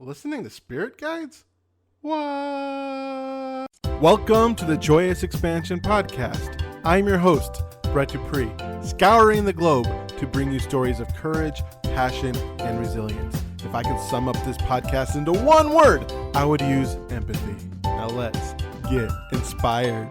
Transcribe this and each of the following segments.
Listening to spirit guides? What? Welcome to the Joyous Expansion Podcast. I'm your host, Brett Dupree, scouring the globe to bring you stories of courage, passion, and resilience. If I could sum up this podcast into one word, I would use empathy. Now let's get inspired.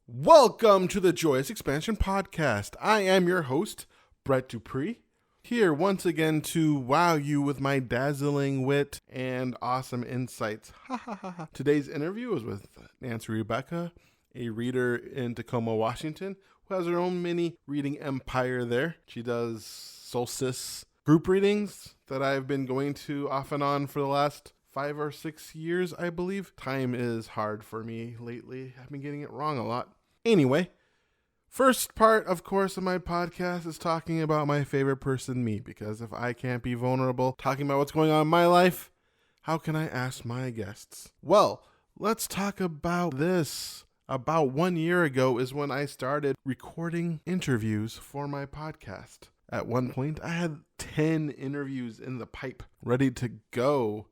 Welcome to the Joyous Expansion Podcast. I am your host, Brett Dupree, here once again to wow you with my dazzling wit and awesome insights. Today's interview is with Nancy Rebecca, a reader in Tacoma, Washington, who has her own mini reading empire there. She does solstice group readings that I've been going to off and on for the last 5 or 6 years, I believe. Time is hard for me lately. I've been getting it wrong a lot. Anyway, first part, of course, of my podcast is talking about my favorite person, me, because if I can't be vulnerable talking about what's going on in my life, how can I ask my guests? Well, let's talk about this. About 1 year ago is when I started recording interviews for my podcast. At one point, I had 10 interviews in the pipe ready to go.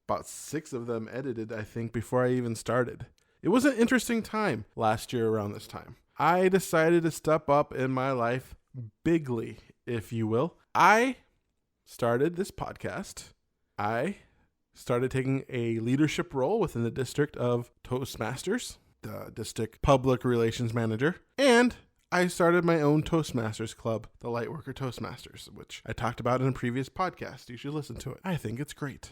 About 6 of them edited, I think, before I even started. It was an interesting time last year around this time. I decided to step up in my life bigly, if you will. I started this podcast. I started taking a leadership role within the district of Toastmasters, the district public relations manager, and I started my own Toastmasters club, the Lightworker Toastmasters, which I talked about in a previous podcast. You should listen to it. I think it's great.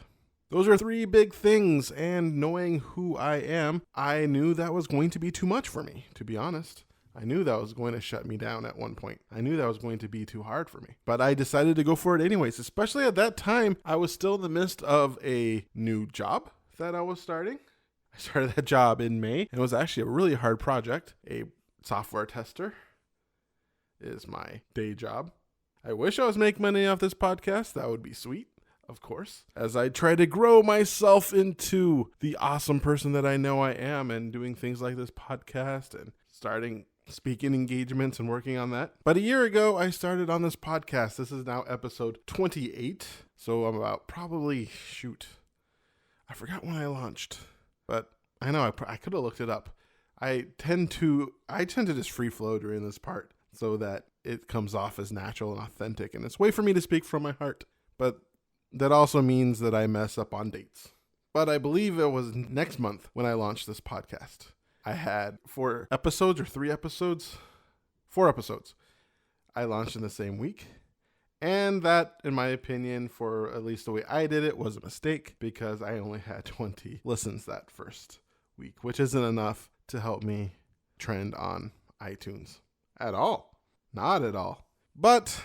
Those are 3 big things, and knowing who I am, I knew that was going to be too much for me, to be honest. I knew that was going to shut me down at one point. I knew that was going to be too hard for me. But I decided to go for it anyways, especially at that time. I was still in the midst of a new job that I was starting. I started that job in May, and it was actually a really hard project. A software tester is my day job. I wish I was making money off this podcast. That would be sweet. Of course, as I try to grow myself into the awesome person that I know I am and doing things like this podcast and starting speaking engagements and working on that. But a year ago, I started on this podcast. This is now episode 28. So I'm about probably, I forgot when I launched, but I know I could have looked it up. I tend to just free flow during this part so that it comes off as natural and authentic. And it's a way for me to speak from my heart. But that also means that I mess up on dates. But I believe it was next month when I launched this podcast. I had 4 episodes or 3 episodes. 4 episodes. I launched in the same week. And that, in my opinion, for at least the way I did it, was a mistake because I only had 20 listens that first week, which isn't enough to help me trend on iTunes at all. Not at all. But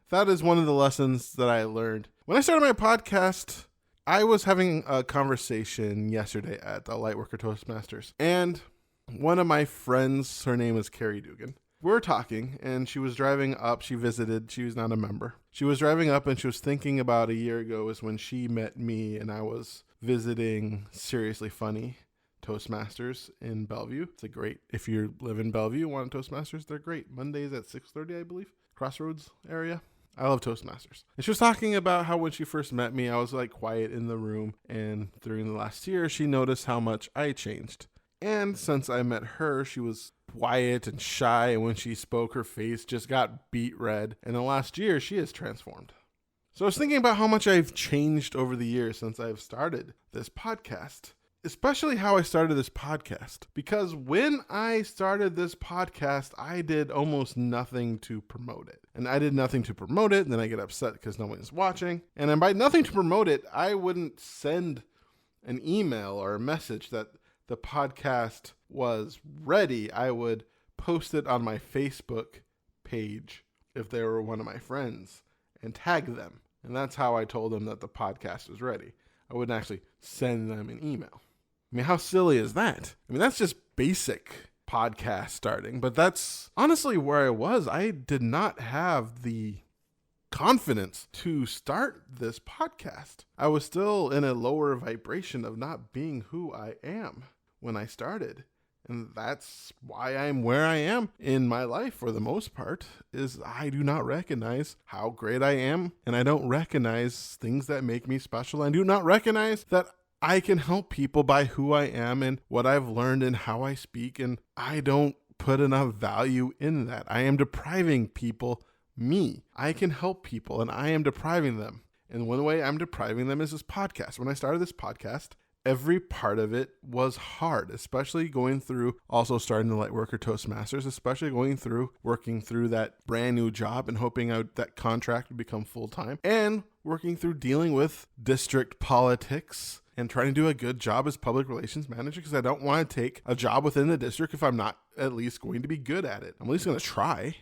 that is one of the lessons that I learned. When I started my podcast, I was having a conversation yesterday at the Lightworker Toastmasters. And one of my friends, her name is Carrie Dugan. We were talking and she was driving up. She visited. She was not a member. She was driving up and she was thinking about a year ago is when she met me and I was visiting Seriously Funny Toastmasters in Bellevue. It's a great, if you live in Bellevue, want a Toastmasters, they're great. Mondays at 6:30, I believe. Crossroads area. I love Toastmasters. And she was talking about how when she first met me, I was like quiet in the room. And during the last year, she noticed how much I changed. And since I met her, she was quiet and shy. And when she spoke, her face just got beet red. And in the last year, she has transformed. So I was thinking about how much I've changed over the years since I've started this podcast. Especially how I started this podcast. Because when I started this podcast, I did almost nothing to promote it. And I did nothing to promote it, and then I get upset because no one's watching. And then by nothing to promote it, I wouldn't send an email or a message that the podcast was ready. I would post it on my Facebook page if they were one of my friends and tag them. And that's how I told them that the podcast was ready. I wouldn't actually send them an email. I mean, how silly is that? I mean, that's just basic podcast starting, but that's honestly where I was. I did not have the confidence to start this podcast. I was still in a lower vibration of not being who I am when I started. And that's why I'm where I am in my life for the most part, is I do not recognize how great I am, and I don't recognize things that make me special. I do not recognize that I can help people by who I am and what I've learned and how I speak, and I don't put enough value in that. I am depriving people me. I can help people, and I am depriving them. And one way I'm depriving them is this podcast. When I started this podcast, every part of it was hard, especially going through also starting the Lightworker Toastmasters, especially working through that brand new job and hoping that contract would become full-time, and working through dealing with district politics and trying to do a good job as public relations manager, because I don't want to take a job within the district if I'm not at least going to be good at it. I'm at least going to try.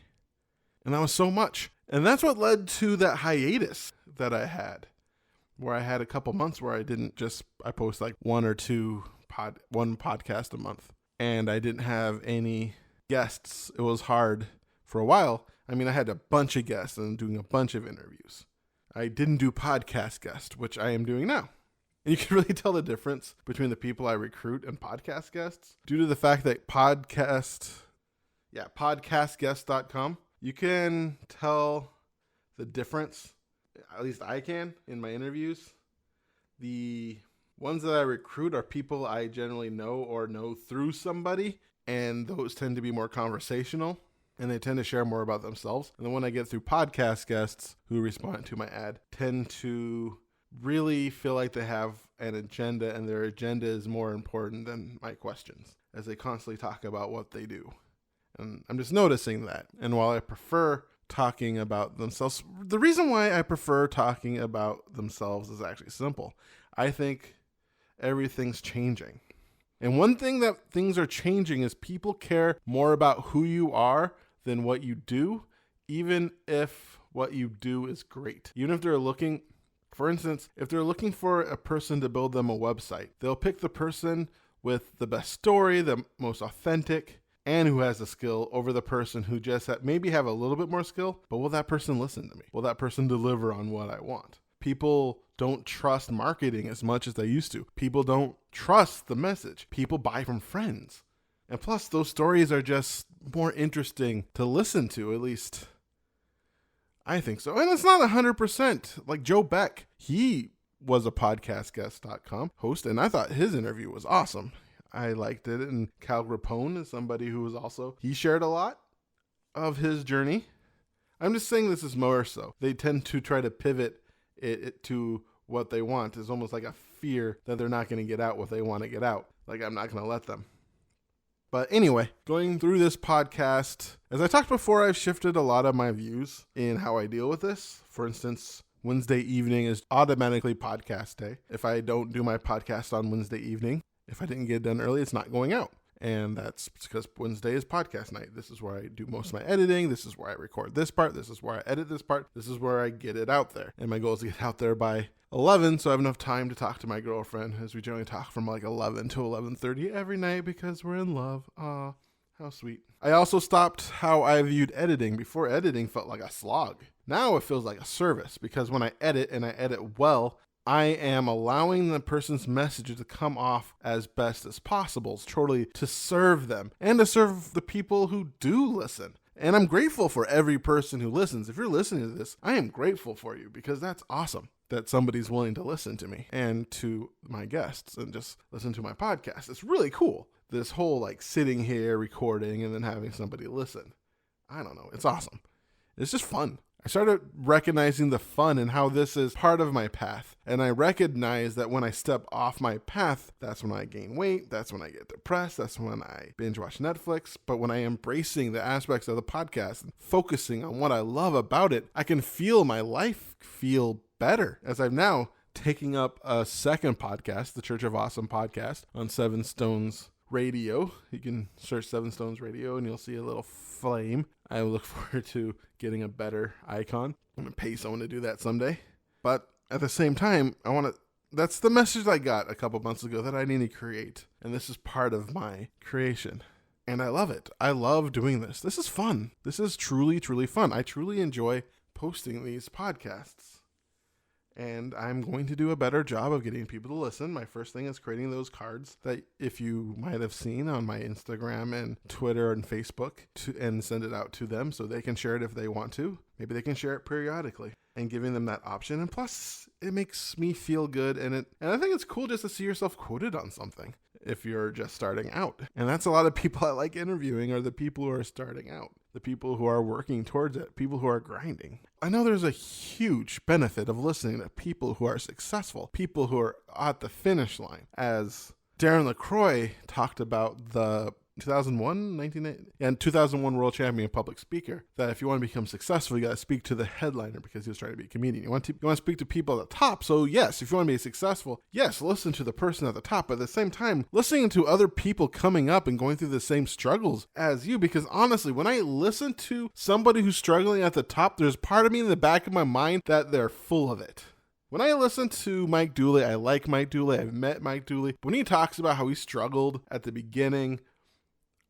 And that was so much. And that's what led to that hiatus that I had, where I had a couple months where I post like one podcast a month, and I didn't have any guests. It was hard for a while. I mean, I had a bunch of guests and doing a bunch of interviews. I didn't do podcast guests, which I am doing now. And you can really tell the difference between the people I recruit and podcast guests due to the fact that podcastguest.com, you can tell the difference. At least I can in my interviews. The ones that I recruit are people I generally know or know through somebody, and those tend to be more conversational, and they tend to share more about themselves. And the one I get through podcast guests who respond to my ad tend to really feel like they have an agenda, and their agenda is more important than my questions, as they constantly talk about what they do. And I'm just noticing that. And while I prefer talking about themselves, the reason why I prefer talking about themselves is actually simple. I think everything's changing. And one thing that things are changing is people care more about who you are than what you do, even if what you do is great. Even if they're looking, for instance, if they're looking for a person to build them a website, they'll pick the person with the best story, the most authentic, and who has the skill over the person who just maybe have a little bit more skill, but will that person listen to me? Will that person deliver on what I want? People don't trust marketing as much as they used to. People don't trust the message. People buy from friends. And plus, those stories are just more interesting to listen to, at least I think so. And it's not 100%. Like Joe Beck, he was a podcastguest.com host, and I thought his interview was awesome. I liked it. And Cal Rapone is somebody who was also, he shared a lot of his journey. I'm just saying this is more so. They tend to try to pivot it to what they want. It's almost like a fear that they're not going to get out what they want to get out. Like, I'm not going to let them. But anyway, going through this podcast, as I talked before, I've shifted a lot of my views in how I deal with this. For instance, Wednesday evening is automatically podcast day. If I don't do my podcast on Wednesday evening, if I didn't get it done early, it's not going out. And that's because Wednesday is podcast night. This is where I do most of my editing. This is where I record this part. This is where I edit this part. This is where I get it out there. And my goal is to get out there by 11, so I have enough time to talk to my girlfriend, as we generally talk from like 11 to 11:30 every night because we're in love. Aw, how sweet. I also stopped how I viewed editing. Before, editing felt like a slog. Now it feels like a service, because when I edit, and I edit well, I am allowing the person's message to come off as best as possible, truly to serve them and to serve the people who do listen. And I'm grateful for every person who listens. If you're listening to this, I am grateful for you, because that's awesome that somebody's willing to listen to me and to my guests and just listen to my podcast. It's really cool. This whole like sitting here recording and then having somebody listen. I don't know. It's awesome. It's just fun. I started recognizing the fun and how this is part of my path. And I recognize that when I step off my path, that's when I gain weight. That's when I get depressed. That's when I binge watch Netflix. But when I am embracing the aspects of the podcast and focusing on what I love about it, I can feel my life feel better, as I'm now taking up a second podcast, the Church of Awesome podcast, on Seven Stones Radio. You can search Seven Stones Radio and you'll see a little flame. I look forward to getting a better icon. I'm going to pay someone to do that someday. But at the same time, that's the message I got a couple months ago, that I need to create. And this is part of my creation. And I love it. I love doing this. This is fun. This is truly, truly fun. I truly enjoy posting these podcasts. And I'm going to do a better job of getting people to listen. My first thing is creating those cards that if you might have seen on my Instagram and Twitter and Facebook and send it out to them so they can share it if they want to. Maybe they can share it periodically and giving them that option. And plus, it makes me feel good. And I think it's cool just to see yourself quoted on something if you're just starting out. And that's a lot of people I like interviewing are the people who are starting out, the people who are working towards it, people who are grinding. I know there's a huge benefit of listening to people who are successful, people who are at the finish line. As Darren LaCroix talked about the 2001 world champion public speaker, that if you want to become successful, you got to speak to the headliner because he was trying to be a comedian. You want to speak to people at the top. So yes, if you want to be successful, yes, listen to the person at the top. But at the same time, listening to other people coming up and going through the same struggles as you, because honestly, when I listen to somebody who's struggling at the top, there's part of me in the back of my mind that they're full of it. When I listen to Mike Dooley, I like Mike Dooley. I've met Mike Dooley. When he talks about how he struggled at the beginning,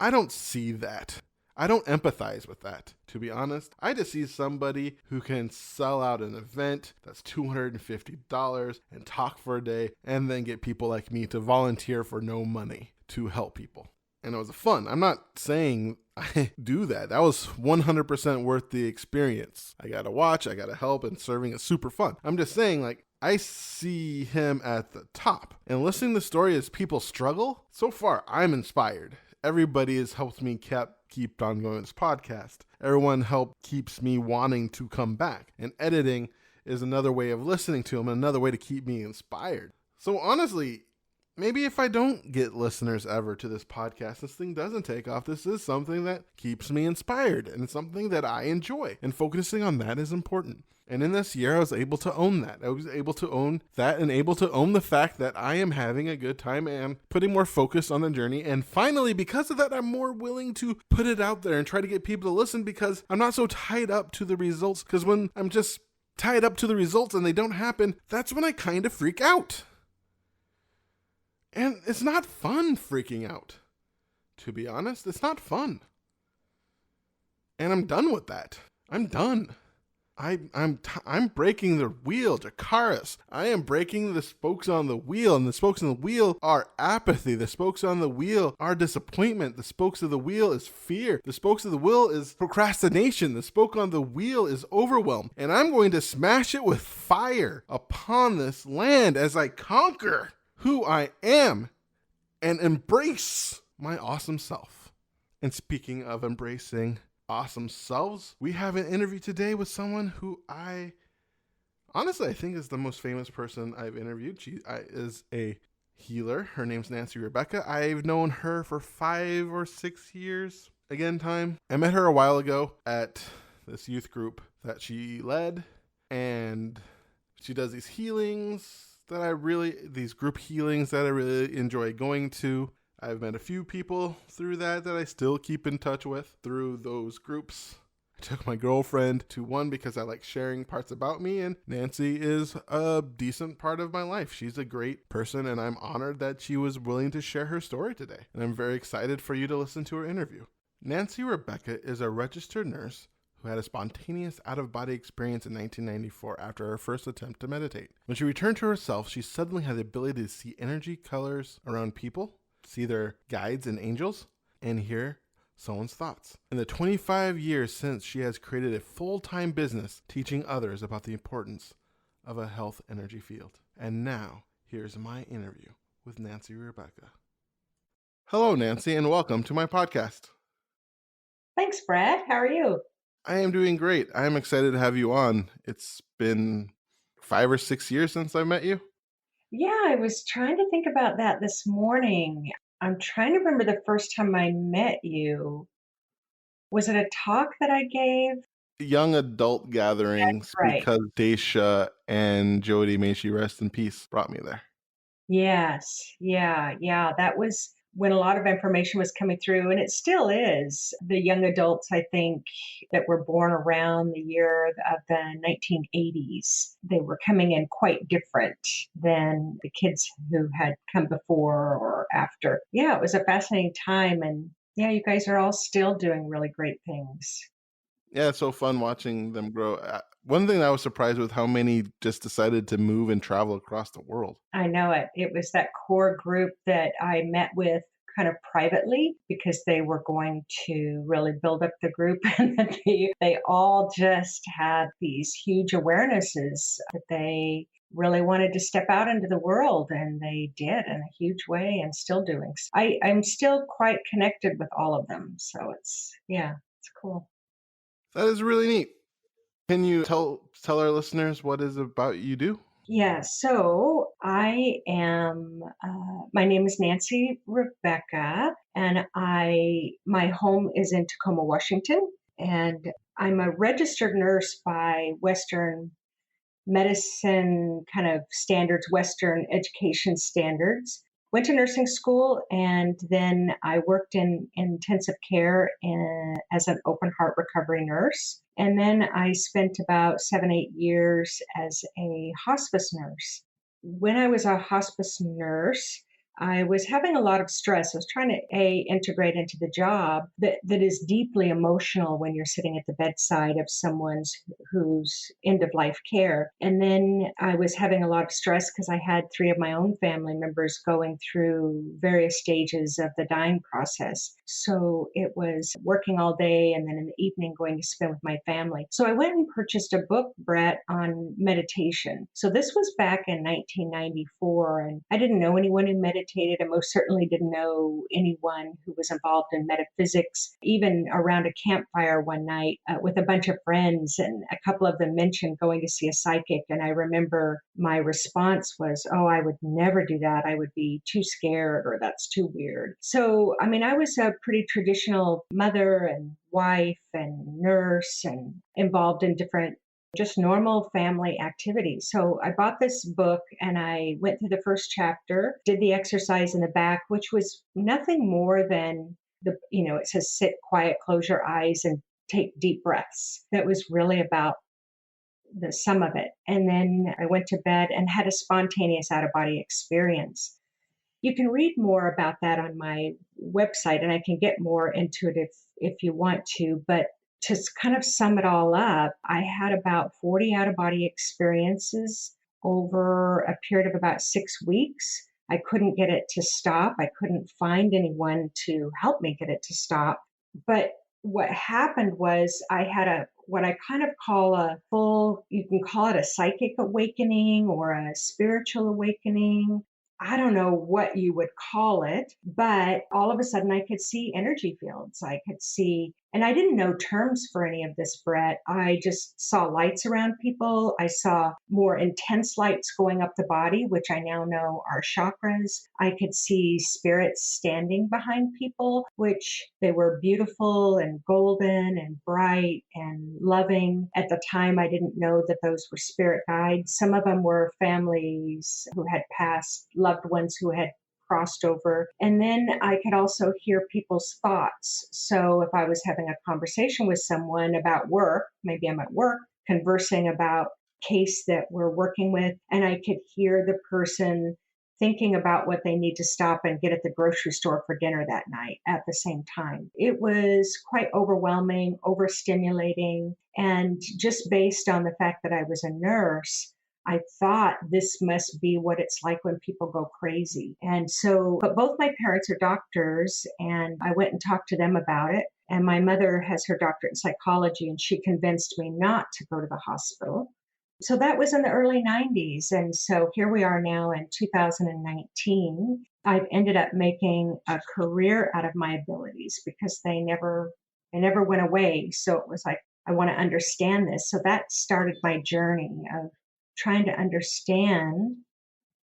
I don't see that. I don't empathize with that, to be honest. I just see somebody who can sell out an event that's $250 and talk for a day and then get people like me to volunteer for no money to help people. And it was fun. I'm not saying I do that. That was 100% worth the experience. I got to watch, I got to help, and serving is super fun. I'm just saying, like, I see him at the top. And listening to the story as people struggle, so far, I'm inspired. Everybody has helped me keep on going with this podcast. Everyone keeps me wanting to come back. And editing is another way of listening to them, another way to keep me inspired. So honestly, maybe if I don't get listeners ever to this podcast, this thing doesn't take off. This is something that keeps me inspired and it's something that I enjoy. And focusing on that is important. And in this year, I was able to own that. I was able to own that and able to own the fact that I am having a good time and putting more focus on the journey. And finally, because of that, I'm more willing to put it out there and try to get people to listen because I'm not so tied up to the results. Because when I'm just tied up to the results and they don't happen, that's when I kind of freak out. And it's not fun freaking out. To be honest, it's not fun. And I'm done with that. I'm done. I'm breaking the wheel, Jakaris. I am breaking the spokes on the wheel, and the spokes on the wheel are apathy. The spokes on the wheel are disappointment. The spokes of the wheel is fear. The spokes of the wheel is procrastination. The spoke on the wheel is overwhelm. And I'm going to smash it with fire upon this land as I conquer who I am and embrace my awesome self. And speaking of embracing awesome selves, we have an interview today with someone who I think is the most famous person I've interviewed. She is a healer. Her name's Nancy Rebecca. I've known her for 5 or 6 years. Again, time. I met her a while ago at this youth group that she led, and she does these these group healings that I really enjoy going to. I've met a few people through that I still keep in touch with through those groups. I took my girlfriend to one because I like sharing parts about me, and Nancy is a decent part of my life. She's a great person, and I'm honored that she was willing to share her story today. And I'm very excited for you to listen to her interview. Nancy Rebecca is a registered nurse who had a spontaneous out-of-body experience in 1994 after her first attempt to meditate. When she returned to herself, she suddenly had the ability to see energy colors around people, see their guides and angels, and hear someone's thoughts. In the 25 years since, she has created a full-time business teaching others about the importance of a health energy field. And now, here's my interview with Nancy Rebecca. Hello, Nancy, and welcome to my podcast. Thanks, Brad. How are you? I am doing great. I am excited to have you on. It's been 5 or 6 years since I met you. Yeah, I was trying to think about that this morning. I'm trying to remember the first time I met you. Was it a talk that I gave? Young adult gatherings, right. Because Daisha and Jody, may she rest in peace, brought me there. Yes. Yeah. That was when a lot of information was coming through, and it still is. The young adults, I think, that were born around the year of the 1980s, they were coming in quite different than the kids who had come before or after. Yeah, it was a fascinating time. And yeah, you guys are all still doing really great things. Yeah, it's so fun watching them grow. One thing I was surprised with how many just decided to move and travel across the world. I know it. It was that core group that I met with kind of privately because they were going to really build up the group and that they all just had these huge awarenesses that they really wanted to step out into the world, and they did in a huge way and still doing. I'm still quite connected with all of them. So it's cool. That is really neat. Can you tell our listeners what is about you do? Yeah, so I am, my name is Nancy Rebecca, and my home is in Tacoma, Washington, and I'm a registered nurse by Western medicine kind of standards, Western education standards. Went to nursing school, and then I worked in intensive care as an open heart recovery nurse. And then I spent about 7, 8 years as a hospice nurse. When I was a hospice nurse, I was having a lot of stress. I was trying to integrate into the job that is deeply emotional when you're sitting at the bedside of someone's who's end of life care. And then I was having a lot of stress because I had 3 of my own family members going through various stages of the dying process. So it was working all day and then in the evening going to spend with my family. So I went and purchased a book, Brett, on meditation. So this was back in 1994, and I didn't know anyone who meditated. I most certainly didn't know anyone who was involved in metaphysics, even around a campfire one night with a bunch of friends, and a couple of them mentioned going to see a psychic. And I remember my response was, oh, I would never do that. I would be too scared, or that's too weird. So, I mean, I was a pretty traditional mother and wife and nurse and involved in different just normal family activities. So I bought this book and I went through the first chapter, did the exercise in the back, which was nothing more than it says sit quiet, close your eyes and take deep breaths. That was really about the sum of it. And then I went to bed and had a spontaneous out of body experience. You can read more about that on my website, and I can get more into it if you want to. But to kind of sum it all up, I had about 40 out of body experiences over a period of about 6 weeks. I couldn't get it to stop. I couldn't find anyone to help me get it to stop. But what happened was I had what I kind of call you can call it a psychic awakening or a spiritual awakening. I don't know what you would call it, but all of a sudden I could see energy fields. I could see, and I didn't know terms for any of this, Brett. I just saw lights around people. I saw more intense lights going up the body, which I now know are chakras. I could see spirits standing behind people, which they were beautiful and golden and bright and loving. At the time, I didn't know that those were spirit guides. Some of them were families who had passed, loved ones who had crossed over. And then I could also hear people's thoughts. So if I was having a conversation with someone about work, maybe I'm at work conversing about a case that we're working with, and I could hear the person thinking about what they need to stop and get at the grocery store for dinner that night at the same time. It was quite overwhelming, overstimulating, and just based on the fact that I was a nurse, I thought this must be what it's like when people go crazy. And so, but both my parents are doctors, and I went and talked to them about it. And my mother has her doctorate in psychology, and she convinced me not to go to the hospital. So that was in the early 90s. And so here we are now in 2019. I've ended up making a career out of my abilities because they never went away. So it was like, I want to understand this. So that started my journey of trying to understand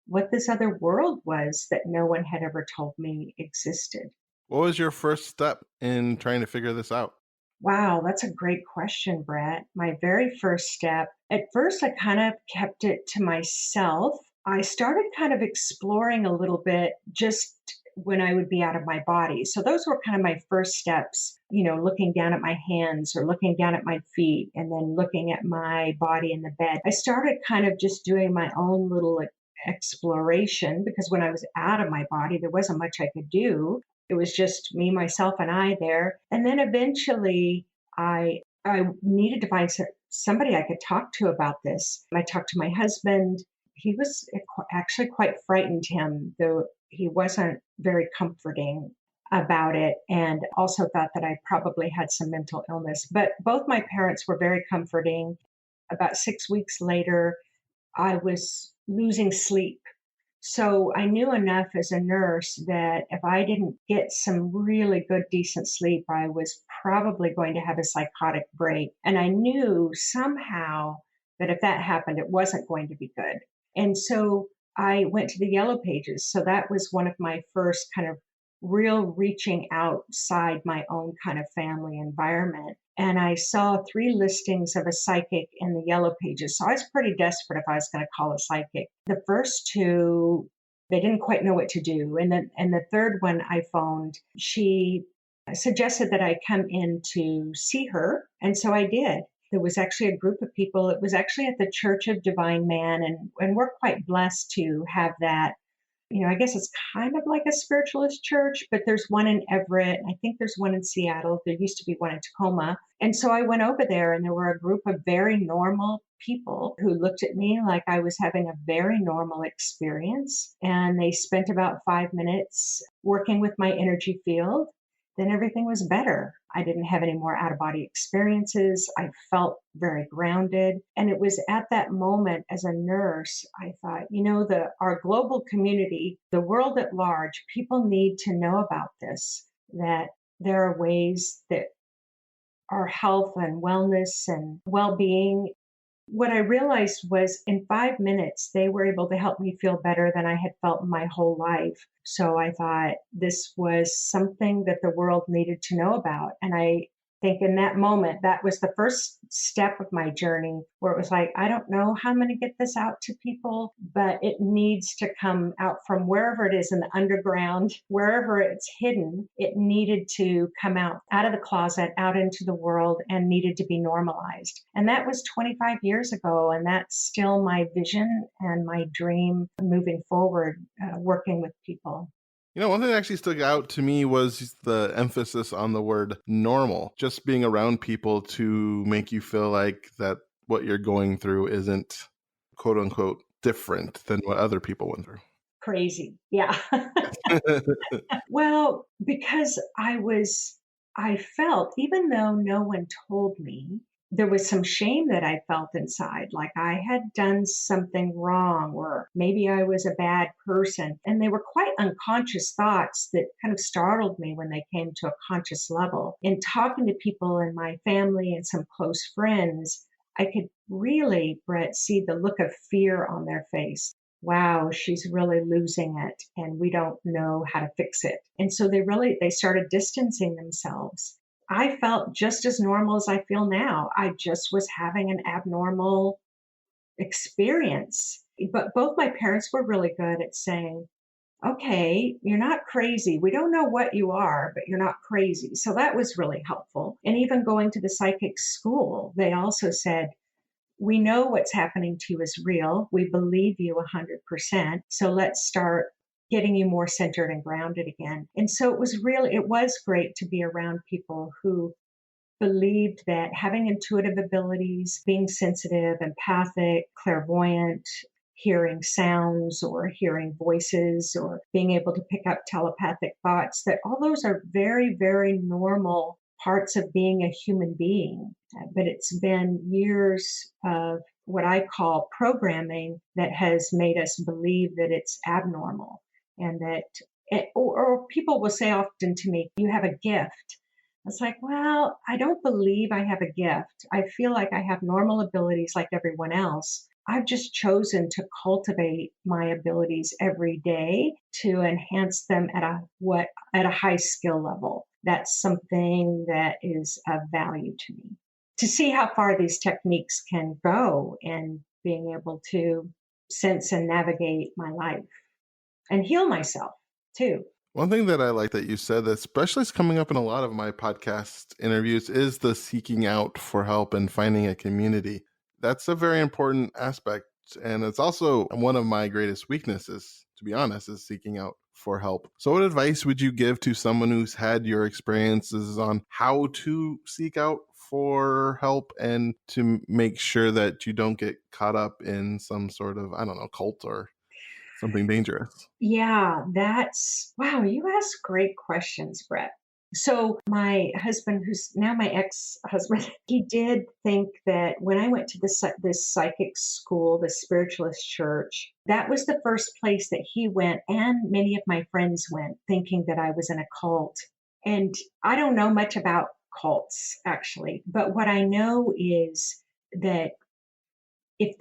what this other world was that no one had ever told me existed. What was your first step in trying to figure this out? Wow, that's a great question, Brett. My very first step, at first I kind of kept it to myself. I started kind of exploring a little bit just when I would be out of my body. So those were kind of my first steps, looking down at my hands or looking down at my feet and then looking at my body in the bed. I started kind of just doing my own little exploration because when I was out of my body, there wasn't much I could do. It was just me, myself, and I there. And then eventually I I needed to find somebody I could talk to about this. I talked to my husband. He was actually quite frightened him, though he wasn't very comforting about it, and also thought that I probably had some mental illness. But both my parents were very comforting. About 6 weeks later, I was losing sleep. So I knew enough as a nurse that if I didn't get some really good, decent sleep, I was probably going to have a psychotic break. And I knew somehow that if that happened, it wasn't going to be good. And so I went to the Yellow Pages. So that was one of my first kind of real reaching outside my own kind of family environment. And I saw 3 listings of a psychic in the Yellow Pages. So I was pretty desperate if I was going to call a psychic. The first 2, they didn't quite know what to do. And the third one I phoned, she suggested that I come in to see her. And so I did. There was actually a group of people. It was actually at the Church of Divine Man. And we're quite blessed to have that. I guess it's kind of like a spiritualist church, but there's one in Everett. I think there's one in Seattle. There used to be one in Tacoma. And so I went over there, and there were a group of very normal people who looked at me like I was having a very normal experience. And they spent about 5 minutes working with my energy field. Then everything was better. I didn't have any more out of body experiences. I felt very grounded. And it was at that moment as a nurse, I thought, our global community, the world at large, people need to know about this, that there are ways that our health and wellness and well-being. What I realized was in 5 minutes, they were able to help me feel better than I had felt in my whole life. So I thought this was something that the world needed to know about. And I think in that moment, that was the first step of my journey where it was like, I don't know how I'm going to get this out to people, but it needs to come out from wherever it is in the underground, wherever it's hidden. It needed to come out of the closet, out into the world, and needed to be normalized. And that was 25 years ago. And that's still my vision and my dream moving forward, working with people. One thing that actually stuck out to me was the emphasis on the word normal, just being around people to make you feel like that what you're going through isn't quote unquote different than what other people went through. Crazy. Yeah. Well, because I felt, even though no one told me, there was some shame that I felt inside, like I had done something wrong, or maybe I was a bad person. And they were quite unconscious thoughts that kind of startled me when they came to a conscious level. In talking to people in my family and some close friends, I could really, Brett, see the look of fear on their face. Wow, she's really losing it, and we don't know how to fix it. And so they started distancing themselves. I felt just as normal as I feel now. I just was having an abnormal experience. But both my parents were really good at saying, okay, you're not crazy. We don't know what you are, but you're not crazy. So that was really helpful. And even going to the psychic school, they also said, we know what's happening to you is real. We believe you 100%. So let's start getting you more centered and grounded again. And so it was great to be around people who believed that having intuitive abilities, being sensitive, empathic, clairvoyant, hearing sounds or hearing voices or being able to pick up telepathic thoughts, that all those are very, very normal parts of being a human being. But it's been years of what I call programming that has made us believe that it's abnormal, and that, or people will say often to me, you have a gift. It's like, well, I don't believe I have a gift. I feel like I have normal abilities like everyone else. I've just chosen to cultivate my abilities every day to enhance them at a high skill level. That's something that is of value to me. To see how far these techniques can go in being able to sense and navigate my life and heal myself too. One thing that I like that you said, that especially is coming up in a lot of my podcast interviews, is the seeking out for help and finding a community. That's a very important aspect. And it's also one of my greatest weaknesses, to be honest, is seeking out for help. So what advice would you give to someone who's had your experiences on how to seek out for help and to make sure that you don't get caught up in some sort of, I don't know, cult or something dangerous? Yeah, wow, you ask great questions, Brett. So, my husband, who's now my ex-husband, he did think that when I went to this psychic school, the spiritualist church, that was the first place that he went, and many of my friends went, thinking that I was in a cult. And I don't know much about cults, actually, but what I know is that if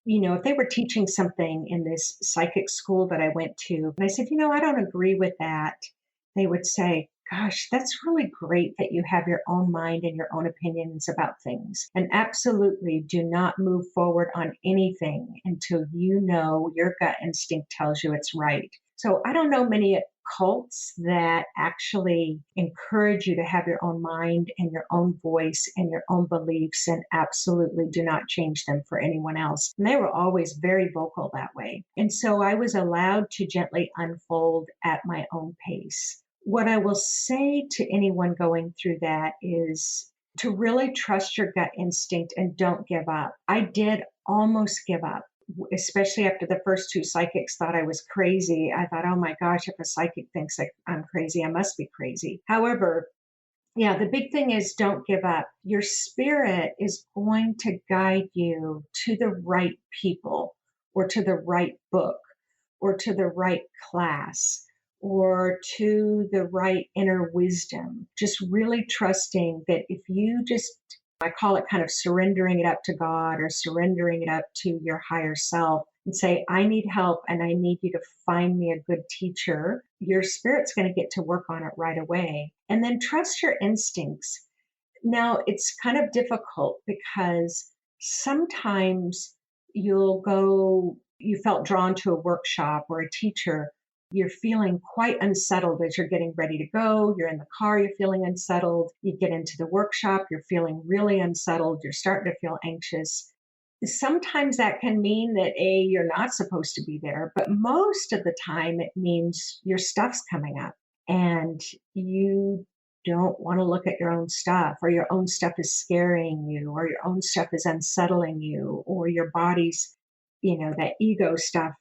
if they were teaching something in this psychic school that I went to, and I said, I don't agree with that, they would say, gosh, that's really great that you have your own mind and your own opinions about things. And absolutely do not move forward on anything until you know your gut instinct tells you it's right. So I don't know many cults that actually encourage you to have your own mind and your own voice and your own beliefs, and absolutely do not change them for anyone else. And they were always very vocal that way. And so I was allowed to gently unfold at my own pace. What I will say to anyone going through that is to really trust your gut instinct and don't give up. I did almost give up, especially after the first two psychics thought I was crazy. I thought, oh my gosh, if a psychic thinks I'm crazy, I must be crazy. However, yeah, the big thing is don't give up. Your spirit is going to guide you to the right people, or to the right book, or to the right class, or to the right inner wisdom. Just really trusting that if you just, I call it kind of surrendering it up to God, or surrendering it up to your higher self, and say, I need help and I need you to find me a good teacher. Your spirit's going to get to work on it right away. And then trust your instincts. Now, it's kind of difficult because sometimes you felt drawn to a workshop or a teacher. You're feeling quite unsettled as you're getting ready to go. You're in the car, you're feeling unsettled. You get into the workshop, you're feeling really unsettled. You're starting to feel anxious. Sometimes that can mean that you're not supposed to be there, but most of the time it means your stuff's coming up and you don't want to look at your own stuff, or your own stuff is scaring you, or your own stuff is unsettling you, or your body's, that ego stuff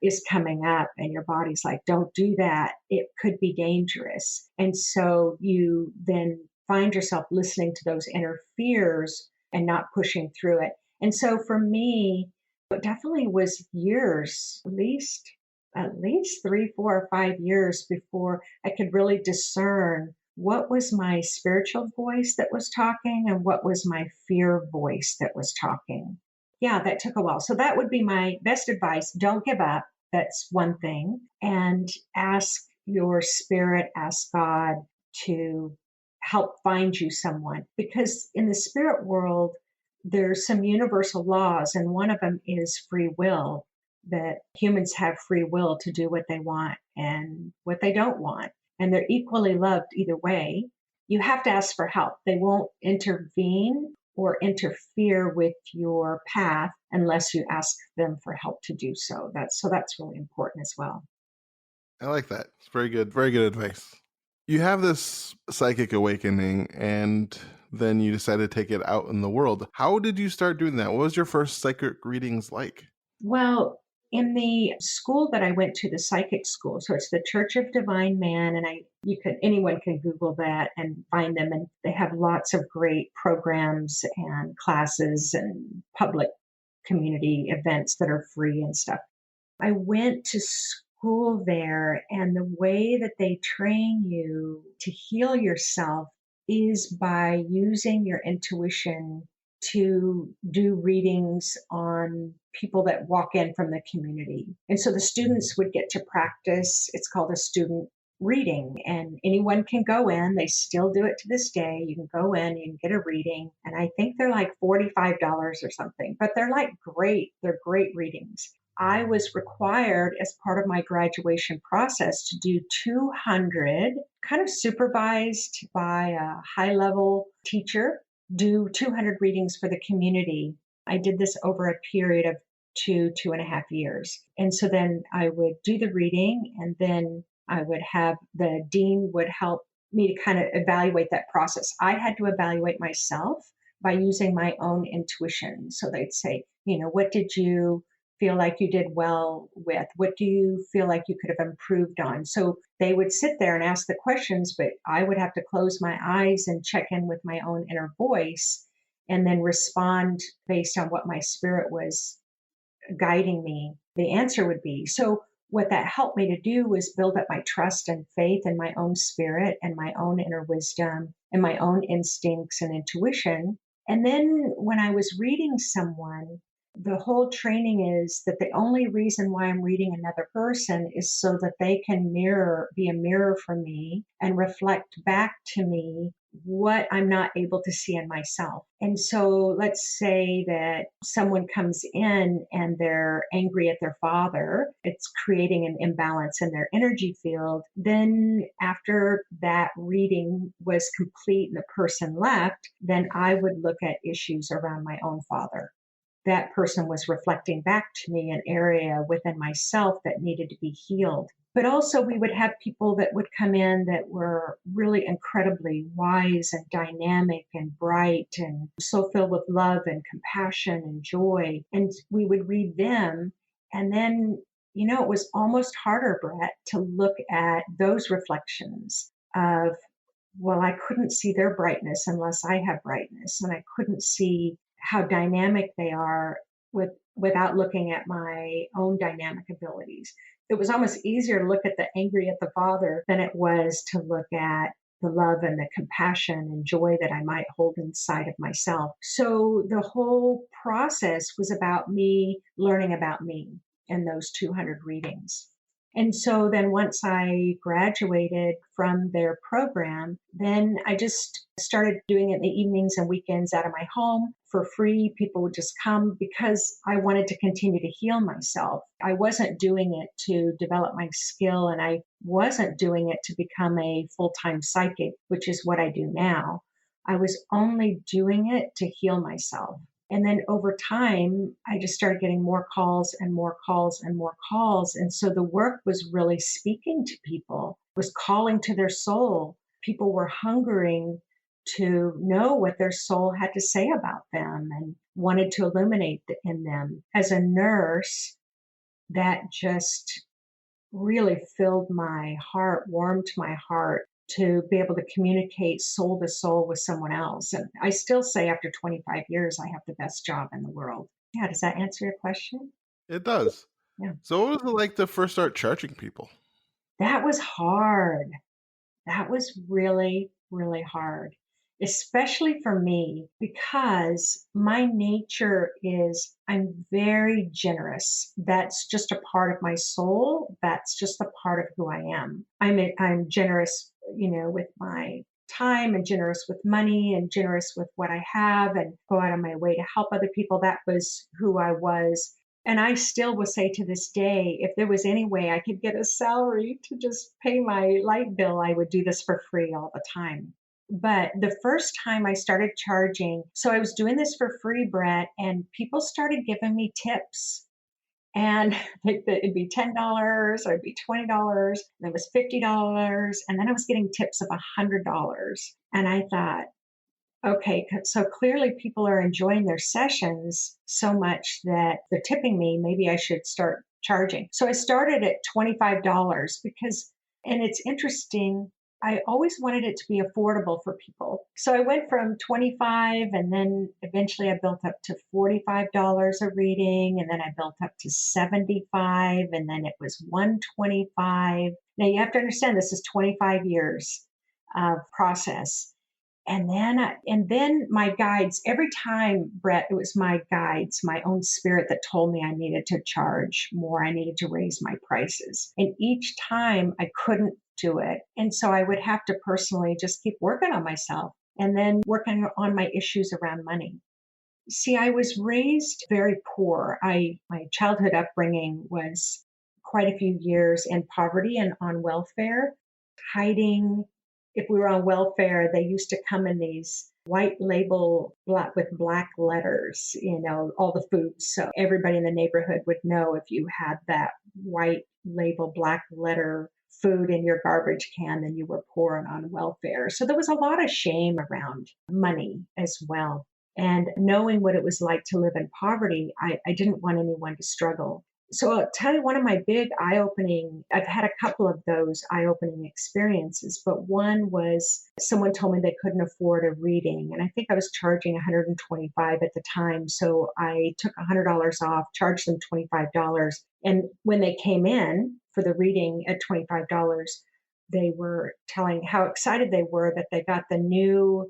is coming up and your body's like, don't do that. It could be dangerous. And so you then find yourself listening to those inner fears and not pushing through it. And so for me, it definitely was years, at least 3, 4, or 5 years before I could really discern what was my spiritual voice that was talking and what was my fear voice that was talking. Yeah, that took a while. So that would be my best advice. Don't give up. That's one thing. And ask your spirit, ask God to help find you someone. Because in the spirit world, there's some universal laws, and one of them is free will, that humans have free will to do what they want and what they don't want. And they're equally loved either way. You have to ask for help. They won't intervene or interfere with your path unless you ask them for help to do so. That's really important as well. I like that. It's very good. Very good advice. You have this psychic awakening and then you decide to take it out in the world. How did you start doing that? What was your first psychic readings like? Well, in the school that I went to, the psychic school, so it's the Church of Divine Man, and anyone can Google that and find them, and they have lots of great programs and classes and public community events that are free and stuff. I went to school there, and the way that they train you to heal yourself is by using your intuition to do readings on people that walk in from the community. And so the students would get to practice. It's called a student reading, and anyone can go in. They still do it to this day. You can go in, you can get a reading, and I think they're like $45 or something, but they're great readings. I was required as part of my graduation process to do 200, kind of supervised by a high level teacher, do 200 readings for the community. I did this over a period of 2.5 years. And so then I would do the reading, and then I would have the dean would help me to kind of evaluate that process. I had to evaluate myself by using my own intuition. So they'd say, what did you feel like you did well with? What do you feel like you could have improved on? So they would sit there and ask the questions, but I would have to close my eyes and check in with my own inner voice and then respond based on what my spirit was guiding me. The answer would be. So what that helped me to do was build up my trust and faith in my own spirit and my own inner wisdom and my own instincts and intuition. And then when I was reading someone, the whole training is that the only reason why I'm reading another person is so that they can be a mirror for me and reflect back to me what I'm not able to see in myself. And so let's say that someone comes in and they're angry at their father. It's creating an imbalance in their energy field. Then after that reading was complete and the person left, then I would look at issues around my own father. That person was reflecting back to me an area within myself that needed to be healed. But also we would have people that would come in that were really incredibly wise and dynamic and bright and so filled with love and compassion and joy. And we would read them. And then, it was almost harder, Brett, to look at those reflections of, well, I couldn't see their brightness unless I have brightness. And I couldn't see how dynamic they are without looking at my own dynamic abilities. It was almost easier to look at the angry at the father than it was to look at the love and the compassion and joy that I might hold inside of myself. So the whole process was about me learning about me in those 200 readings. And so then once I graduated from their program, then I just started doing it in the evenings and weekends out of my home for free. People would just come because I wanted to continue to heal myself. I wasn't doing it to develop my skill, and I wasn't doing it to become a full-time psychic, which is what I do now. I was only doing it to heal myself. And then over time, I just started getting more calls and more calls and more calls. And so the work was really speaking to people, was calling to their soul. People were hungering to know what their soul had to say about them and wanted to illuminate in them. As a nurse, that just really filled my heart, warmed my heart to be able to communicate soul to soul with someone else. And I still say after 25 years, I have the best job in the world. Yeah, does that answer your question? It does. Yeah. So what was it like to first start charging people? That was hard. That was really, really hard, especially for me, because my nature is I'm very generous. That's just a part of my soul. That's just a part of who I am. I'm generous, with my time and generous with money and generous with what I have and go out of my way to help other people. That was who I was. And I still will say to this day, if there was any way I could get a salary to just pay my light bill, I would do this for free all the time. But the first time I started charging, so I was doing this for free, Brett, and people started giving me tips. And it'd be $10 or it'd be $20, and it was $50, and then I was getting tips of $100. And I thought, okay, so clearly people are enjoying their sessions so much that they're tipping me. Maybe I should start charging. So I started at $25 because, and it's interesting, I always wanted it to be affordable for people. So I went from 25 and then eventually I built up to $45 a reading, and then I built up to 75, and then it was 125. Now you have to understand this is 25 years of process. And then my guides, every time, Brett, it was my guides, my own spirit that told me I needed to charge more. I needed to raise my prices. And each time I couldn't do it. And so I would have to personally just keep working on myself and then working on my issues around money. See, I was raised very poor. My childhood upbringing was quite a few years in poverty and on welfare, hiding. If we were on welfare, they used to come in these white label with black letters, all the foods. So everybody in the neighborhood would know if you had that white label, black letter food in your garbage can, then you were poor and on welfare. So there was a lot of shame around money as well. And knowing what it was like to live in poverty, I didn't want anyone to struggle. So I'll tell you one of my big I've had a couple of those eye-opening experiences, but one was someone told me they couldn't afford a reading. And I think I was charging $125 at the time. So I took $100 off, charged them $25. And when they came in for the reading at $25, they were telling how excited they were that they got the new,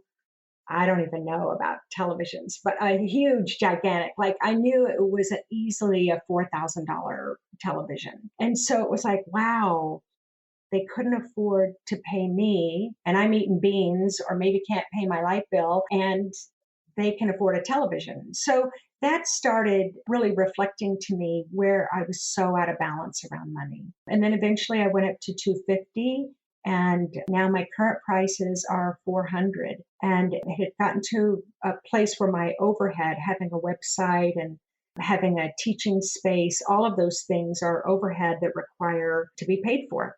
I don't even know about televisions, but a huge, gigantic, like I knew it was easily a $4,000 television. And so it was like, wow, they couldn't afford to pay me and I'm eating beans or maybe can't pay my light bill and they can afford a television. So that started really reflecting to me where I was so out of balance around money. And then eventually I went up to 250 and now my current prices are 400. And it had gotten to a place where my overhead, having a website and having a teaching space, all of those things are overhead that require to be paid for.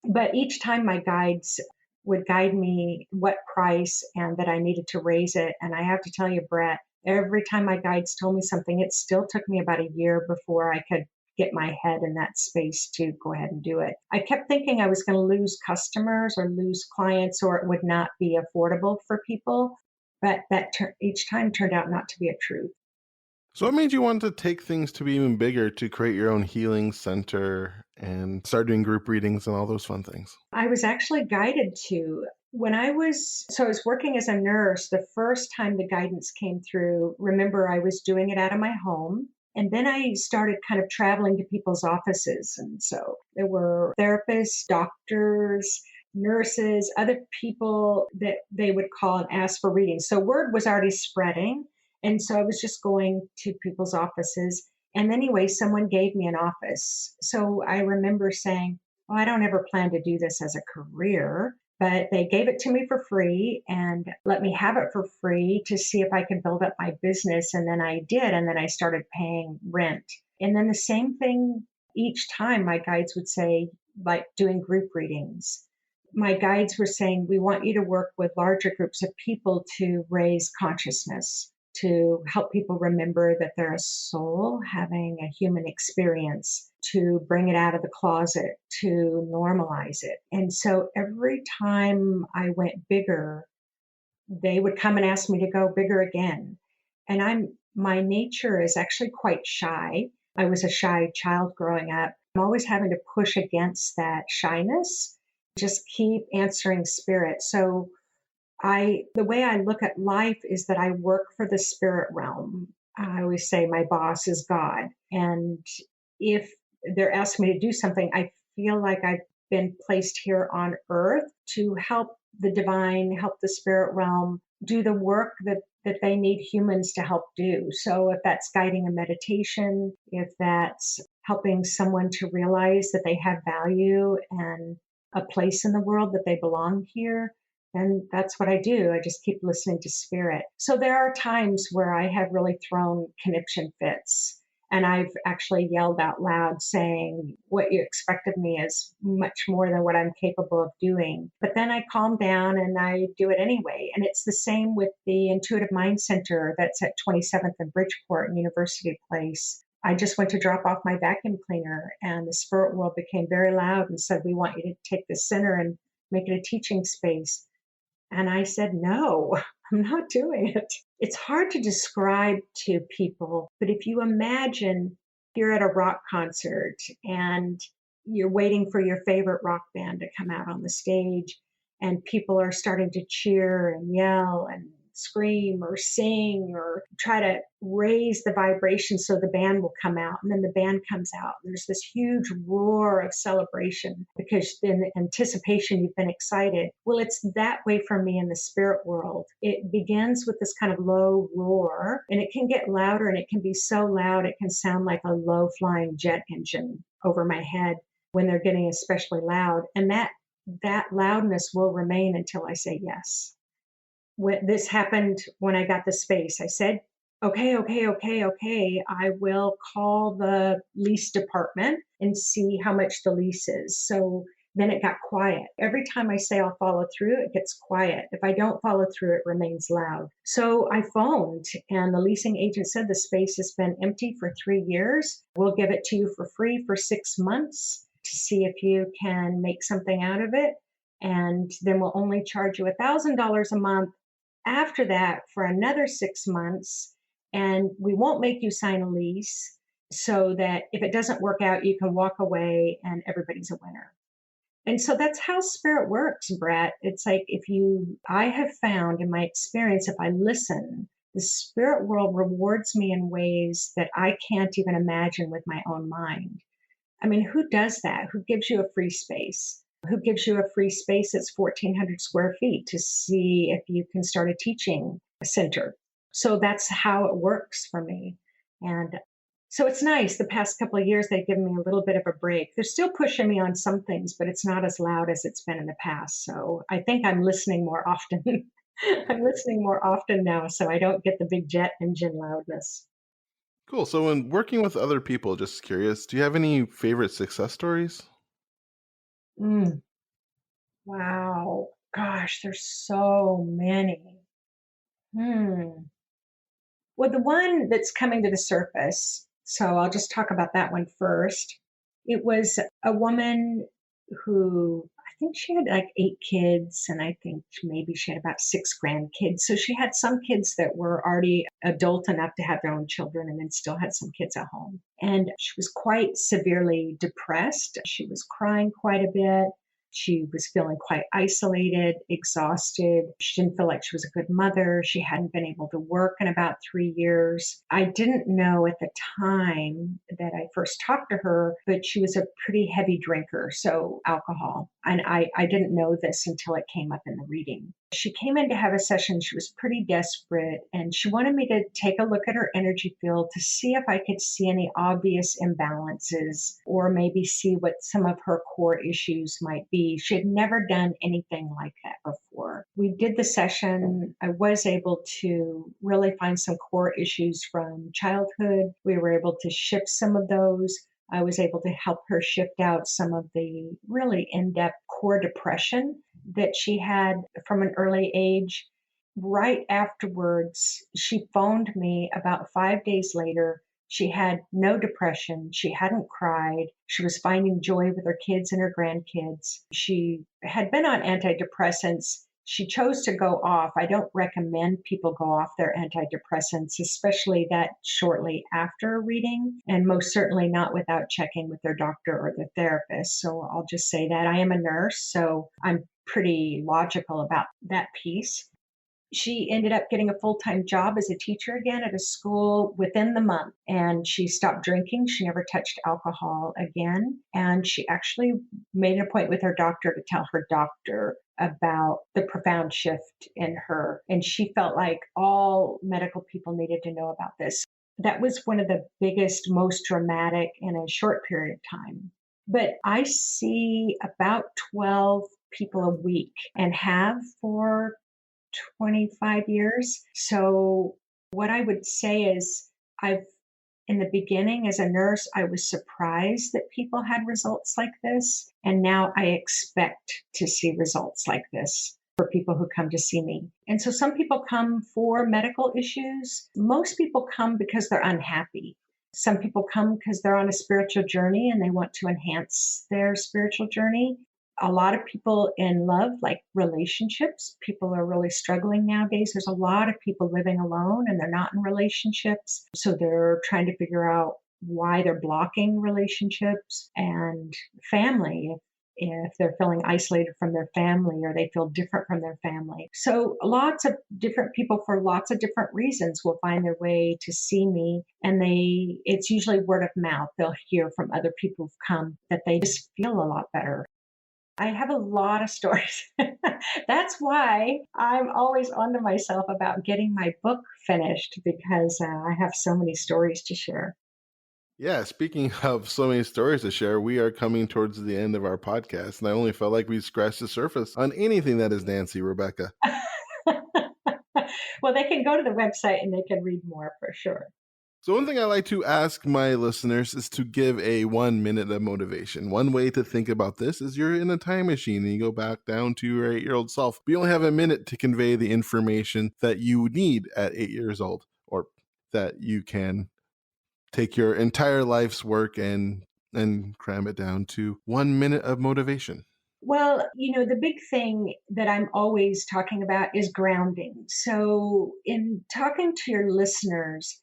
But each time my guides would guide me what price and that I needed to raise it. And I have to tell you, Brett, every time my guides told me something, it still took me about a year before I could get my head in that space to go ahead and do it. I kept thinking I was going to lose customers or lose clients or it would not be affordable for people. But each time turned out not to be a truth. So what made you want to take things to be even bigger, to create your own healing center and start doing group readings and all those fun things? I was actually guided to. I was working as a nurse. The first time the guidance came through, remember I was doing it out of my home. And then I started kind of traveling to people's offices. And so there were therapists, doctors, nurses, other people that they would call and ask for readings. So word was already spreading. And so I was just going to people's offices. And anyway, someone gave me an office. So I remember saying, well, I don't ever plan to do this as a career, but they gave it to me for free and let me have it for free to see if I could build up my business. And then I did. And then I started paying rent. And then the same thing each time my guides would say, like doing group readings. My guides were saying, we want you to work with larger groups of people to raise consciousness, to help people remember that they're a soul having a human experience, to bring it out of the closet, to normalize it. And so every time I went bigger, they would come and ask me to go bigger again. And my nature is actually quite shy. I was a shy child growing up. I'm always having to push against that shyness, just keep answering spirit. So the way I look at life is that I work for the spirit realm. I always say my boss is God. And if they're asking me to do something, I feel like I've been placed here on earth to help the divine, help the spirit realm do the work that they need humans to help do. So if that's guiding a meditation, if that's helping someone to realize that they have value and a place in the world, that they belong here, and that's what I do. I just keep listening to spirit. So there are times where I have really thrown conniption fits. And I've actually yelled out loud saying, what you expect of me is much more than what I'm capable of doing. But then I calm down and I do it anyway. And it's the same with the Intuitive Mind Center that's at 27th and Bridgeport and University Place. I just went to drop off my vacuum cleaner and the spirit world became very loud and said, we want you to take this center and make it a teaching space. And I said, no, I'm not doing it. It's hard to describe to people, but if you imagine you're at a rock concert and you're waiting for your favorite rock band to come out on the stage and people are starting to cheer and yell and scream or sing or try to raise the vibration so the band will come out, and then the band comes out. There's this huge roar of celebration because in anticipation you've been excited. Well, it's that way for me in the spirit world. It begins with this kind of low roar, and it can get louder, and it can be so loud it can sound like a low flying jet engine over my head when they're getting especially loud. And that loudness will remain until I say yes. When this happened when I got the space, I said, okay, I will call the lease department and see how much the lease is. So Then it got quiet. Every time I say I'll follow through, it gets quiet. If I don't follow through, it remains loud. So I phoned, and the leasing agent said the space has been empty for 3 years. We'll give it to you for free for 6 months to see if you can make something out of it. And then we'll only charge you $1,000 a month after that for another 6 months. And we won't make you sign a lease so that if it doesn't work out, you can walk away and everybody's a winner. And so that's how spirit works, Brett. It's like I have found in my experience, if I listen, the spirit world rewards me in ways that I can't even imagine with my own mind. I mean, who does that? Who gives you a free space? Who gives you a free space that's 1,400 square feet to see if you can start a teaching center? So that's how it works for me. And so it's nice. The past couple of years, they've given me a little bit of a break. They're still pushing me on some things, but it's not as loud as it's been in the past. So I think I'm listening more often. I'm listening more often now, so I don't get the big jet engine loudness. Cool. So when working with other people, just curious, do you have any favorite success stories? Mm, wow. Gosh, there's so many. Hmm. Well, the one that's coming to the surface, so I'll just talk about that one first. It was a woman who I think she had like 8 kids, and I think maybe she had about 6 grandkids. So she had some kids that were already adult enough to have their own children, and then still had some kids at home. And she was quite severely depressed. She was crying quite a bit. She was feeling quite isolated, exhausted. She didn't feel like she was a good mother. She hadn't been able to work in about 3 years. I didn't know at the time that I first talked to her, but she was a pretty heavy drinker, so alcohol. And I didn't know this until it came up in the reading. She came in to have a session. She was pretty desperate, and she wanted me to take a look at her energy field to see if I could see any obvious imbalances or maybe see what some of her core issues might be. She had never done anything like that before. We did the session. I was able to really find some core issues from childhood. We were able to shift some of those. I was able to help her shift out some of the really in-depth core depression that she had from an early age. Right afterwards, she phoned me about 5 days later. She had no depression. She hadn't cried. She was finding joy with her kids and her grandkids. She had been on antidepressants. She chose to go off. I don't recommend people go off their antidepressants, especially that shortly after a reading, and most certainly not without checking with their doctor or their therapist. So I'll just say that I am a nurse, so I'm pretty logical about that piece. She ended up getting a full-time job as a teacher again at a school within the month, and she stopped drinking. She never touched alcohol again, and she actually made an appointment with her doctor to tell her doctor about the profound shift in her, and she felt like all medical people needed to know about this. That was one of the biggest, most dramatic in a short period of time. But I see about 12 people a week and have for 25 years. So what I would say is in the beginning as a nurse, I was surprised that people had results like this. And now I expect to see results like this for people who come to see me. And so some people come for medical issues. Most people come because they're unhappy. Some people come because they're on a spiritual journey and they want to enhance their spiritual journey. A lot of people in love, like relationships, people are really struggling nowadays. There's a lot of people living alone and they're not in relationships. So they're trying to figure out why they're blocking relationships, and family. If they're feeling isolated from their family or they feel different from their family. So lots of different people for lots of different reasons will find their way to see me, and it's usually word of mouth. They'll hear from other people who've come that they just feel a lot better. I have a lot of stories. That's why I'm always onto myself about getting my book finished, because I have so many stories to share. Yeah, speaking of so many stories to share, we are coming towards the end of our podcast, and I only felt like we scratched the surface on anything that is Nancy, Rebecca. Well, they can go to the website and they can read more for sure. So one thing I like to ask my listeners is to give a 1 minute of motivation. One way to think about this is you're in a time machine and you go back down to your 8-year-old self. But you only have a minute to convey the information that you need at 8 years old, or that you can take your entire life's work and cram it down to 1 minute of motivation. Well, the big thing that I'm always talking about is grounding. So, in talking to your listeners,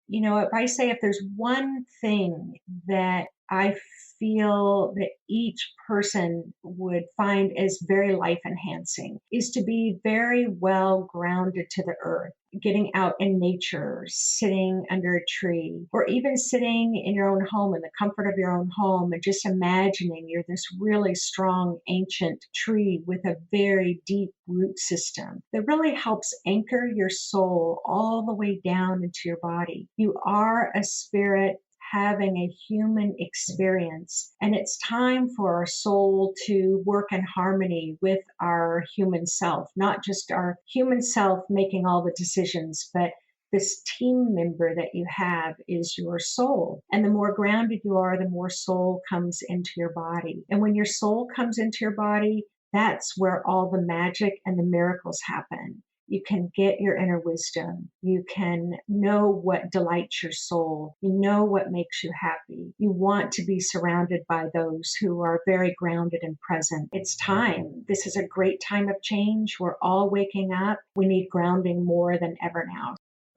if I say if there's one thing that I feel that each person would find as very life enhancing is to be very well grounded to the earth, getting out in nature, sitting under a tree, or even sitting in your own home, in the comfort of your own home, and just imagining you're this really strong ancient tree with a very deep root system that really helps anchor your soul all the way down into your body. You are a spirit having a human experience, and it's time for our soul to work in harmony with our human self, not just our human self making all the decisions, but this team member that you have is your soul. And the more grounded you are, the more soul comes into your body. And when your soul comes into your body, that's where all the magic and the miracles happen. You can get your inner wisdom. You can know what delights your soul. You know what makes you happy. You want to be surrounded by those who are very grounded and present. It's time. This is a great time of change. We're all waking up. We need grounding more than ever now.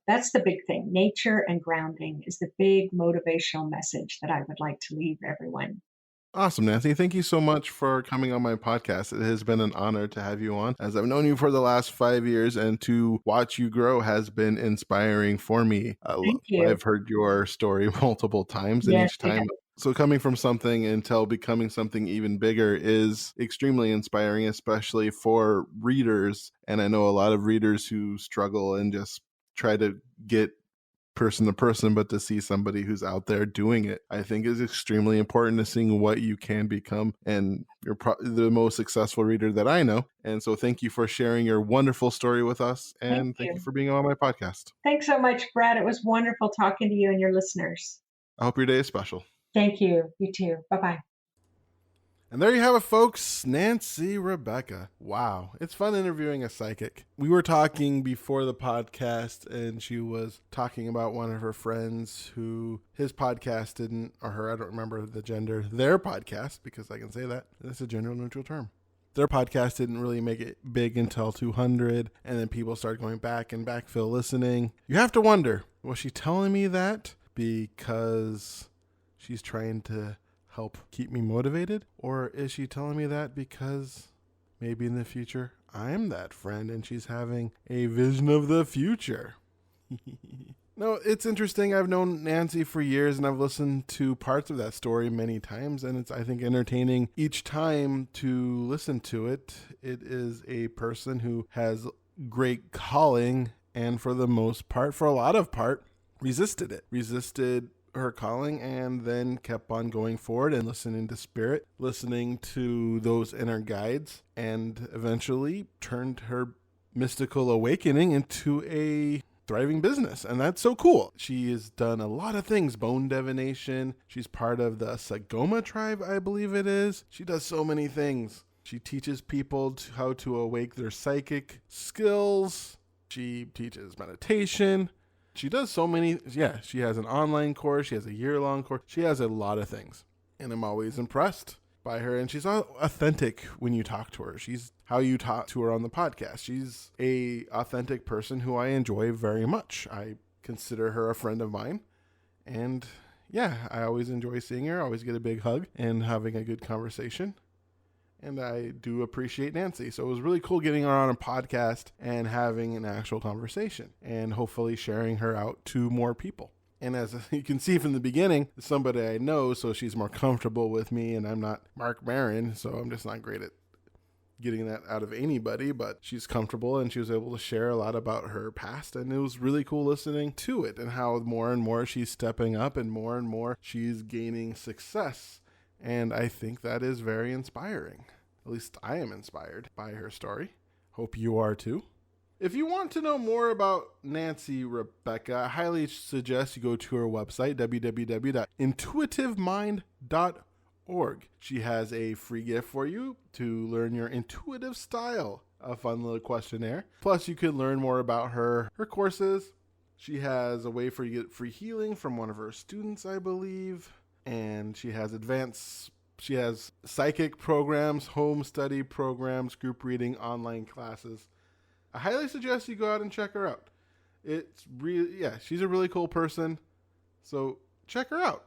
That's the big thing. Nature and grounding is the big motivational message that I would like to leave everyone. Awesome, Nancy. Thank you so much for coming on my podcast. It has been an honor to have you on, as I've known you for the last 5 years, and to watch you grow has been inspiring for me. Thank you. I've heard your story multiple times, and Yes, each you time, have. so coming from something until becoming something even bigger is extremely inspiring, especially for readers. And I know a lot of readers who struggle and just try to get person to person, but to see somebody who's out there doing it, I think is extremely important to seeing what you can become. And you're the most successful reader that I know. And so thank you for sharing your wonderful story with us. Thank And thank you you. for being on my podcast. Thanks so much, Brad. It was wonderful talking to you and your listeners. I hope your day is special. Thank you. You too. Bye-bye. And there you have it, folks. Nancy Rebecca. Wow. It's fun interviewing a psychic. We were talking before the podcast, and she was talking about one of her friends who his podcast didn't, or her, I don't remember the gender, their podcast, because I can say that. That's a gender neutral term. Their podcast didn't really make it big until 200, and then people started going back and backfill listening. You have to wonder, was she telling me that because she's trying to help keep me motivated? Or is she telling me that because maybe in the future I'm that friend and she's having a vision of the future? No, it's interesting. I've known Nancy for years and I've listened to parts of that story many times, and it's, I think, entertaining each time to listen to it. It is a person who has great calling and for the most part, for a lot of part, resisted her calling, and then kept on going forward and listening to spirit, listening to those inner guides, and eventually turned her mystical awakening into a thriving business. And that's so cool. She has done a lot of things. Bone divination. She's part of the Sagoma tribe, I believe it is. She does so many things. She teaches people how to awake their psychic skills. She teaches meditation. She does so many. Yeah, she has an online course. She has a year-long course. She has a lot of things. And I'm always impressed by her. And she's authentic when you talk to her. She's how you talk to her on the podcast. She's a authentic person who I enjoy very much. I consider her a friend of mine. And yeah, I always enjoy seeing her. I always get a big hug and having a good conversation. And I do appreciate Nancy. So it was really cool getting her on a podcast and having an actual conversation and hopefully sharing her out to more people. And as you can see from the beginning, somebody I know, so she's more comfortable with me, and I'm not Mark Maron, so I'm just not great at getting that out of anybody, but she's comfortable and she was able to share a lot about her past, and it was really cool listening to it and how more and more she's stepping up and more she's gaining success. And I think that is very inspiring. At least I am inspired by her story. Hope you are too. If you want to know more about Nancy Rebecca, I highly suggest you go to her website, www.intuitivemind.org. She has a free gift for you to learn your intuitive style, a fun little questionnaire. Plus, you could learn more about her courses. She has a way for you to get free healing from one of her students, I believe. And she has psychic programs, home study programs, group reading, online classes. I highly suggest you go out and check her out. It's really, she's a really cool person. So check her out.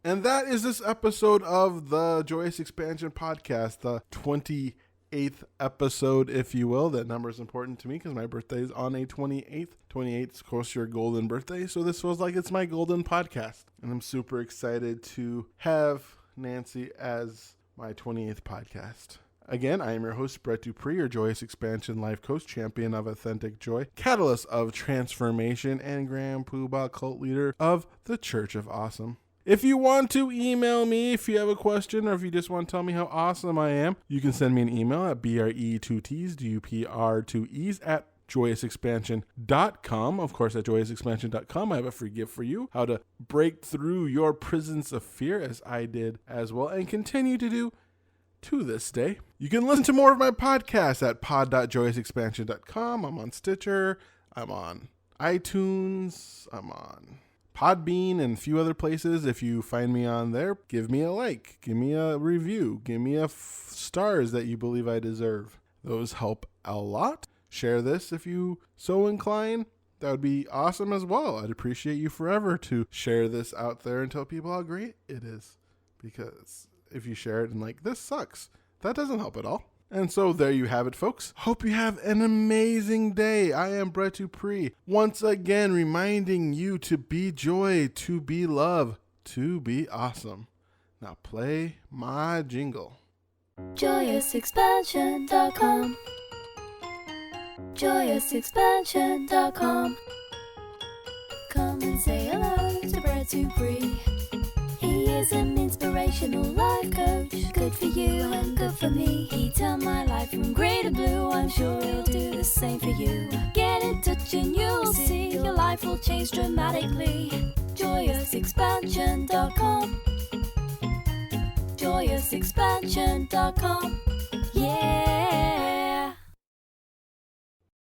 And that is this episode of the Joyous Expansion Podcast, the 28th episode, if you will. That number is important to me because my birthday is on a 28th. 28th is, of course, your golden birthday. So this feels like it's my golden podcast. And I'm super excited to have Nancy as my 28th podcast. Again, I am your host, Brett Dupree, your Joyous Expansion Life Coach, champion of authentic joy, catalyst of transformation, and Grand Poobah cult leader of the Church of Awesome. If you want to email me, if you have a question, or if you just want to tell me how awesome I am, you can send me an email at bre2ts, at joyousexpansion.com. Of course, at joyousexpansion.com, I have a free gift for you, how to break through your prisons of fear, as I did as well, and continue to do to this day. You can listen to more of my podcasts at pod.joyousexpansion.com. I'm on Stitcher, I'm on iTunes, I'm on Podbean, and a few other places. If you find me on there, give me a like, give me a review, give me stars that you believe I deserve. Those help a lot. Share this if you so incline. That would be awesome as well. I'd appreciate you forever to share this out there and tell people how great it is. Because if you share it and like, this sucks, that doesn't help at all. And so there you have it, folks. Hope you have an amazing day. I am Brett Dupree, once again reminding you to be joy, to be love, to be awesome. Now play my jingle. JoyousExpansion.com. JoyousExpansion.com. Come and say hello to Brett Dupree. He is an inspirational life coach, good for you and good for me. He turned my life from grey to blue, I'm sure he'll do the same for you. Get in touch and you'll see your life will change dramatically. JoyousExpansion.com. JoyousExpansion.com. Yeah.